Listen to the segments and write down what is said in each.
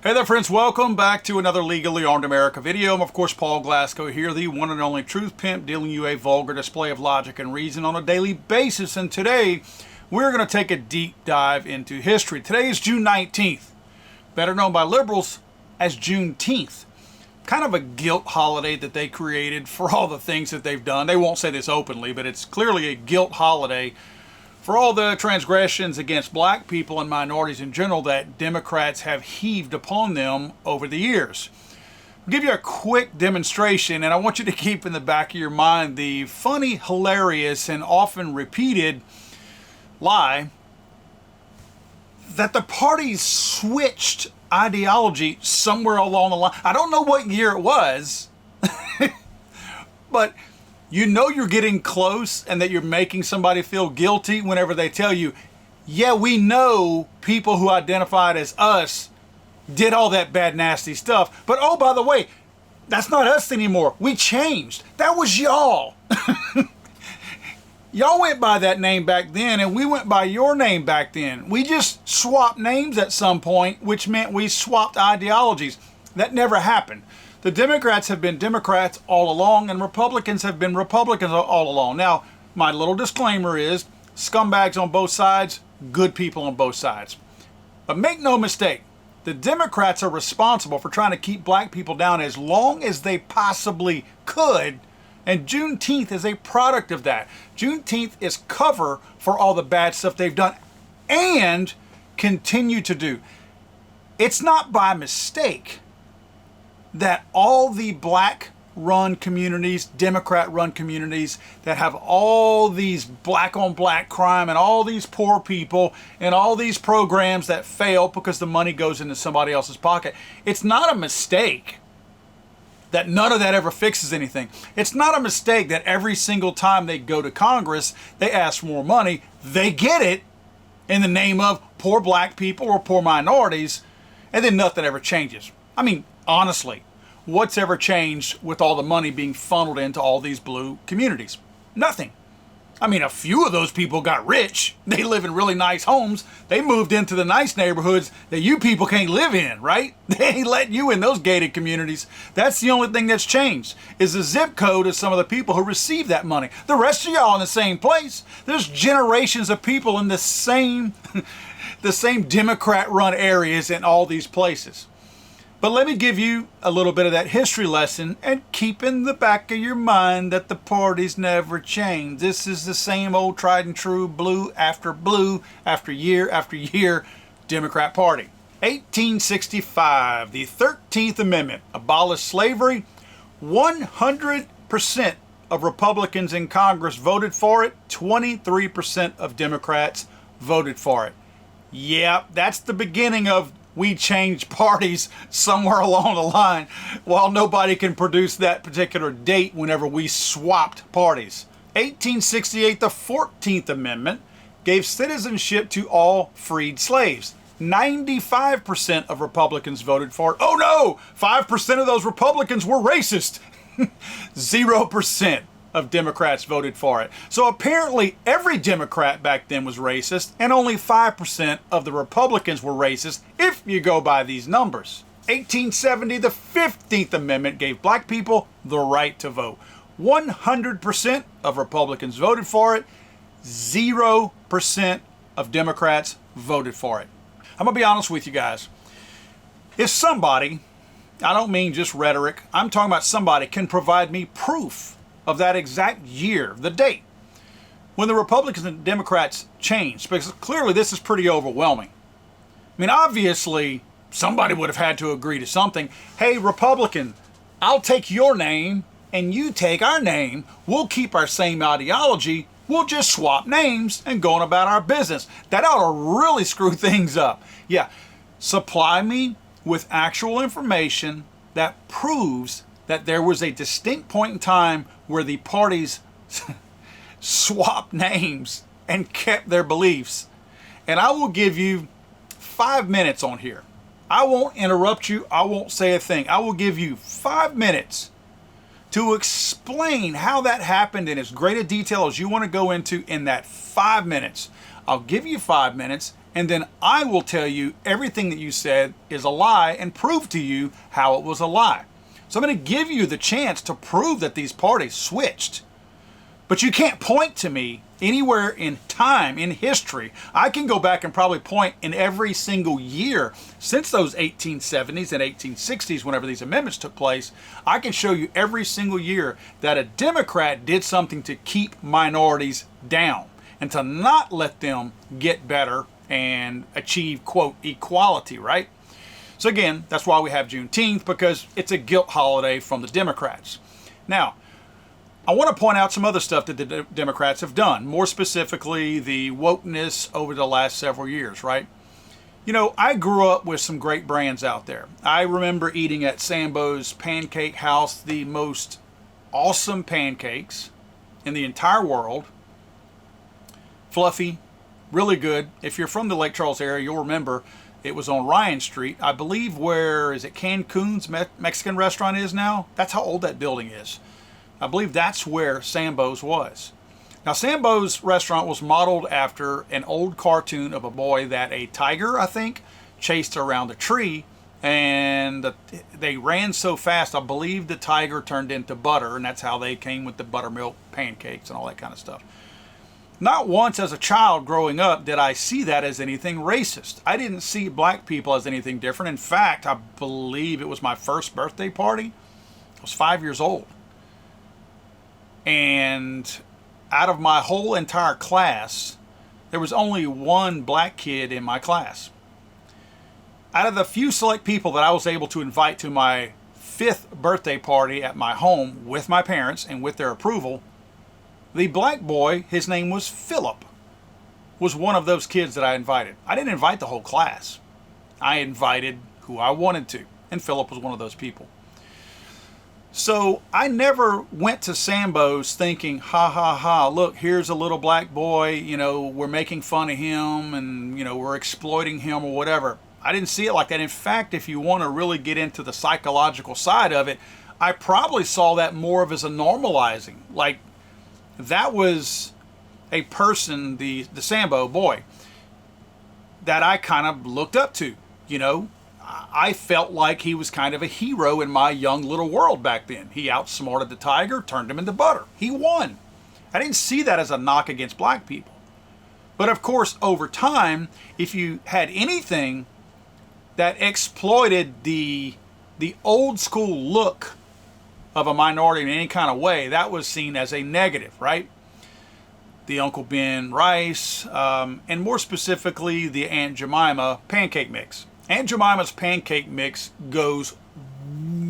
Hey there friends, welcome back to another Legally Armed America video. I'm of course Paul Glasgow here, the one and only truth pimp, dealing you a vulgar display of logic and reason on a daily basis. And today we're going to take a deep dive into history. Today is June 19th, better known by liberals as Juneteenth. Kind of a guilt holiday that they created for all the things that they've done. They won't say this openly, but it's clearly a guilt holiday for all the transgressions against black people and minorities in general that Democrats have heaved upon them over the years. I'll give you a quick demonstration, and I want you to keep in the back of your mind the funny, hilarious, and often repeated lie that the parties switched ideology somewhere along the line. I don't know what year it was, but you know you're getting close and that you're making somebody feel guilty whenever they tell you, yeah, we know people who identified as us did all that bad, nasty stuff. But oh, by the way, that's not us anymore. We changed. That was y'all. Y'all went by that name back then, and we went by your name back then. We just swapped names at some point, which meant we swapped ideologies. That never happened. The Democrats have been Democrats all along, and Republicans have been Republicans all along. Now, my little disclaimer is, scumbags on both sides, good people on both sides. But make no mistake, the Democrats are responsible for trying to keep black people down as long as they possibly could, and Juneteenth is a product of that. Juneteenth is cover for all the bad stuff they've done and continue to do. It's not by mistake that all the black-run communities, Democrat-run communities that have all these black-on-black crime and all these poor people and all these programs that fail because the money goes into somebody else's pocket, it's not a mistake that none of that ever fixes anything. It's not a mistake that every single time they go to Congress, they ask for more money, they get it in the name of poor black people or poor minorities, and then nothing ever changes. I mean, honestly, what's ever changed with all the money being funneled into all these blue communities? Nothing. I mean, a few of those people got rich. They live in really nice homes. They moved into the nice neighborhoods that you people can't live in, right? They ain't letting you in those gated communities. That's the only thing that's changed, is the zip code of some of the people who receive that money. The rest of y'all in the same place. There's generations of people in the same Democrat-run areas in all these places. But let me give you a little bit of that history lesson and keep in the back of your mind that the parties never change. This is the same old tried and true blue after year Democrat Party. 1865, the 13th Amendment abolished slavery. 100% of Republicans in Congress voted for it. 23% of Democrats voted for it. Yeah, that's the beginning of we changed parties somewhere along the line, while nobody can produce that particular date whenever we swapped parties. 1868, the 14th Amendment gave citizenship to all freed slaves. 95% of Republicans voted for it. Oh no! 5% of those Republicans were racist. 0% of Democrats voted for it. So apparently every Democrat back then was racist, and only 5% of the Republicans were racist, if you go by these numbers. 1870, the 15th Amendment gave black people the right to vote. 100% of Republicans voted for it. 0% of Democrats voted for it. I'm going to be honest with you guys. If somebody, I don't mean just rhetoric, I'm talking about somebody, can provide me proof of that exact year, the date, when the Republicans and Democrats changed, because clearly this is pretty overwhelming. I mean, obviously, somebody would have had to agree to something. Hey, Republican, I'll take your name and you take our name. We'll keep our same ideology. We'll just swap names and go on about our business. That ought to really screw things up. Yeah, supply me with actual information that proves that there was a distinct point in time where the parties swapped names and kept their beliefs. And I will give you 5 minutes on here. I won't interrupt you. I won't say a thing. I will give you 5 minutes to explain how that happened in as great a detail as you want to go into in that 5 minutes. I'll give you 5 minutes, and then I will tell you everything that you said is a lie and prove to you how it was a lie. So I'm going to give you the chance to prove that these parties switched. But you can't point to me anywhere in time, in history. I can go back and probably point in every single year since those 1870s and 1860s, whenever these amendments took place. I can show you every single year that a Democrat did something to keep minorities down and to not let them get better and achieve, quote, equality, right? So again, that's why we have Juneteenth, because it's a guilt holiday from the Democrats. Now, I want to point out some other stuff that the Democrats have done, more specifically the wokeness over the last several years, right? You know, I grew up with some great brands out there. I remember eating at Sambo's Pancake House the most awesome pancakes in the entire world. Fluffy, really good. If you're from the Lake Charles area, you'll remember it was on Ryan Street. I believe where, is it Cancun's Mexican restaurant is now? That's how old that building is. I believe that's where Sambo's was. Now, Sambo's restaurant was modeled after an old cartoon of a boy that a tiger, I think, chased around a tree, and they ran so fast, I believe the tiger turned into butter, and that's how they came with the buttermilk pancakes and all that kind of stuff. Not once as a child growing up did I see that as anything racist. I didn't see black people as anything different. In fact, I believe it was my first birthday party. I was 5 years old. And out of my whole entire class, there was only one black kid in my class. Out of the few select people that I was able to invite to my 5th birthday party at my home with my parents and with their approval, the black boy, his name was Philip, was one of those kids that I invited. I didn't invite the whole class. I invited who I wanted to, and Philip was one of those people. So I never went to Sambo's thinking, ha ha ha, look, here's a little black boy, you know, we're making fun of him and, you know, we're exploiting him or whatever. I didn't see it like that. In fact, if you want to really get into the psychological side of it, I probably saw that more of as a normalizing. Like, that was a person, the Sambo boy, that I kind of looked up to, you know. I felt like he was kind of a hero in my young little world back then. He outsmarted the tiger, turned him into butter. He won. I didn't see that as a knock against black people. But of course, over time, if you had anything that exploited the old school look of a minority in any kind of way, that was seen as a negative, right? The Uncle Ben rice, and more specifically, the Aunt Jemima pancake mix. Aunt Jemima's pancake mix goes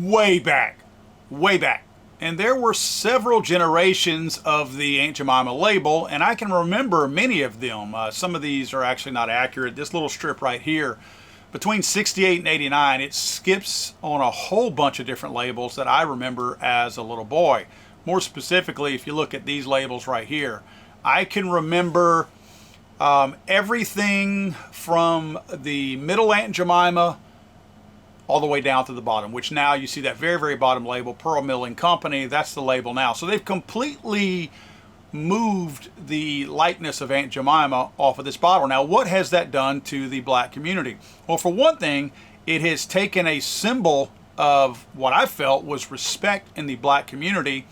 way back, way back. And there were several generations of the Aunt Jemima label, and I can remember many of them. Some of these are actually not accurate. This little strip right here, between 68 and 89, it skips on a whole bunch of different labels that I remember as a little boy. More specifically, if you look at these labels right here, I can remember everything from the middle Aunt Jemima all the way down to the bottom, which now you see that very, very bottom label, Pearl Milling Company, that's the label now. So they've completely moved the likeness of Aunt Jemima off of this bottle. Now, what has that done to the black community? Well, for one thing, it has taken a symbol of what I felt was respect in the black community.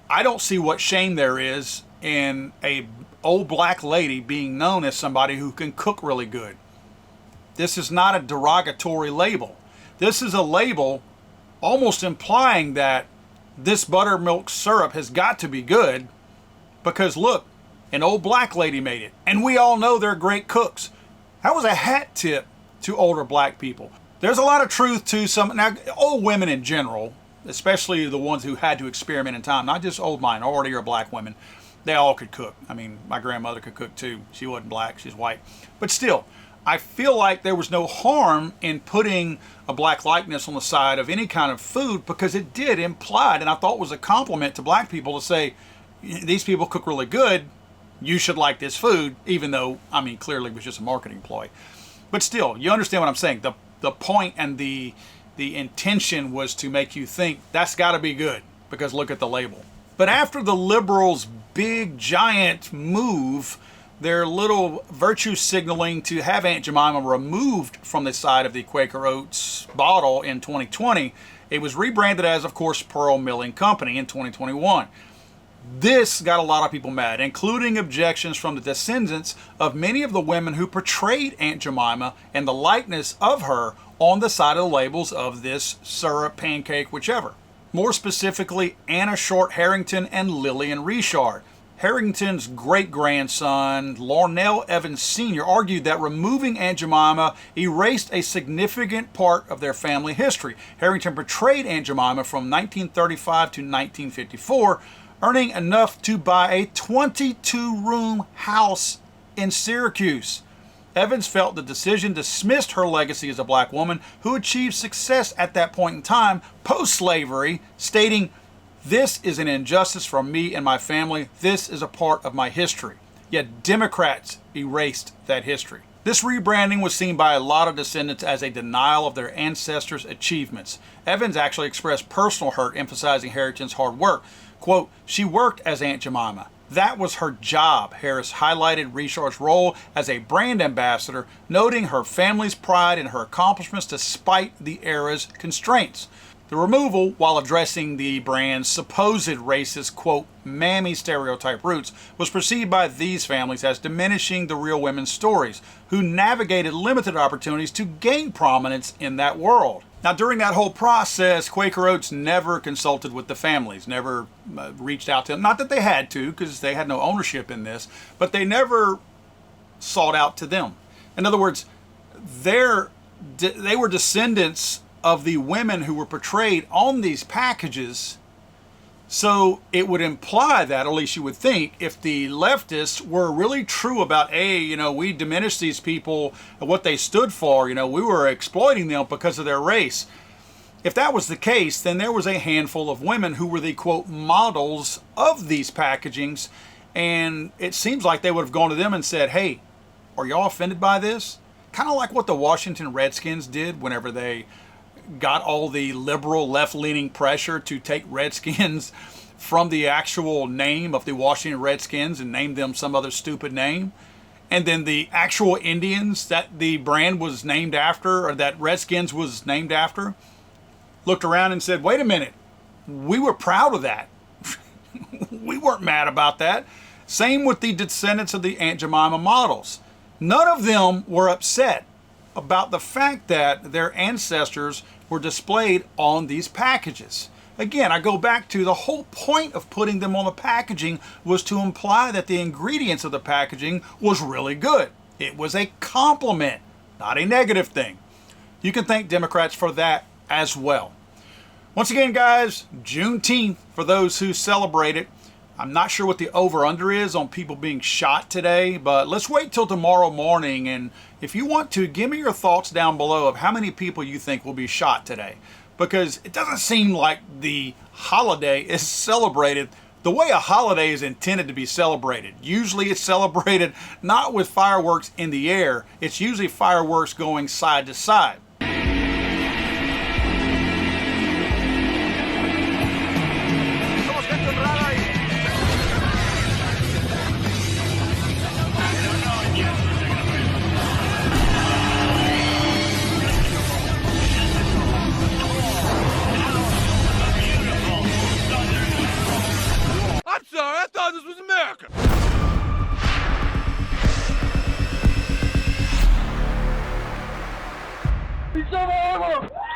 I don't see what shame there is in a old black lady being known as somebody who can cook really good. This is not a derogatory label. This is a label almost implying that this buttermilk syrup has got to be good because look, an old black lady made it. And we all know they're great cooks. That was a hat tip to older black people. There's a lot of truth to some, now old women in general, especially the ones who had to experiment in time, not just old minority or black women, they all could cook. I mean, my grandmother could cook too. She wasn't black, she's white. But still, I feel like there was no harm in putting a black likeness on the side of any kind of food because it did imply, and I thought was a compliment to black people to say, these people cook really good, you should like this food, even though, I mean, clearly it was just a marketing ploy. But still, you understand what I'm saying. The point and the intention was to make you think that's got to be good because look at the label. But after the liberals' big giant move their little virtue signaling to have Aunt Jemima removed from the side of the Quaker Oats bottle in 2020, it was rebranded as, of course, Pearl Milling Company in 2021. This got a lot of people mad, including objections from the descendants of many of the women who portrayed Aunt Jemima and the likeness of her on the side of the labels of this syrup, pancake, whichever. More specifically, Anna Short Harrington and Lillian Richard. Harrington's great-grandson, Larnell Evans Sr., argued that removing Aunt Jemima erased a significant part of their family history. Harrington portrayed Aunt Jemima from 1935 to 1954, earning enough to buy a 22-room house in Syracuse. Evans felt the decision dismissed her legacy as a black woman who achieved success at that point in time, post-slavery, stating, "This is an injustice for me and my family. This is a part of my history." Yet Democrats erased that history. This rebranding was seen by a lot of descendants as a denial of their ancestors' achievements. Evans actually expressed personal hurt, emphasizing Harrington's hard work. Quote, "She worked as Aunt Jemima. That was her job." Harris highlighted Richard's role as a brand ambassador, noting her family's pride in her accomplishments despite the era's constraints. The removal, while addressing the brand's supposed racist, quote, mammy stereotype roots, was perceived by these families as diminishing the real women's stories, who navigated limited opportunities to gain prominence in that world. Now, during that whole process, Quaker Oats never consulted with the families, never reached out to them. Not that they had to, because they had no ownership in this, but they never sought out to them. In other words, they were descendants of the women who were portrayed on these packages. So it would imply that, at least you would think, if the leftists were really true about, hey, we diminished these people and what they stood for, we were exploiting them because of their race. If that was the case, then there was a handful of women who were the, quote, models of these packagings. And it seems like they would have gone to them and said, hey, are y'all offended by this? Kind of like what the Washington Redskins did whenever they got all the liberal left-leaning pressure to take Redskins from the actual name of the Washington Redskins and name them some other stupid name. And then the actual Indians that the brand was named after, or that Redskins was named after, looked around and said, wait a minute, we were proud of that. We weren't mad about that. Same with the descendants of the Aunt Jemima models. None of them were upset about the fact that their ancestors were displayed on these packages. Again, I go back to the whole point of putting them on the packaging was to imply that the ingredients of the packaging was really good. It was a compliment, not a negative thing. You can thank Democrats for that as well. Once again, guys, Juneteenth, for those who celebrate it. I'm not sure what the over-under is on people being shot today, but let's wait till tomorrow morning. And if you want to, give me your thoughts down below of how many people you think will be shot today. Because it doesn't seem like the holiday is celebrated the way a holiday is intended to be celebrated. Usually it's celebrated not with fireworks in the air. It's usually fireworks going side to side. I'm sorry, I thought this was America. It's over.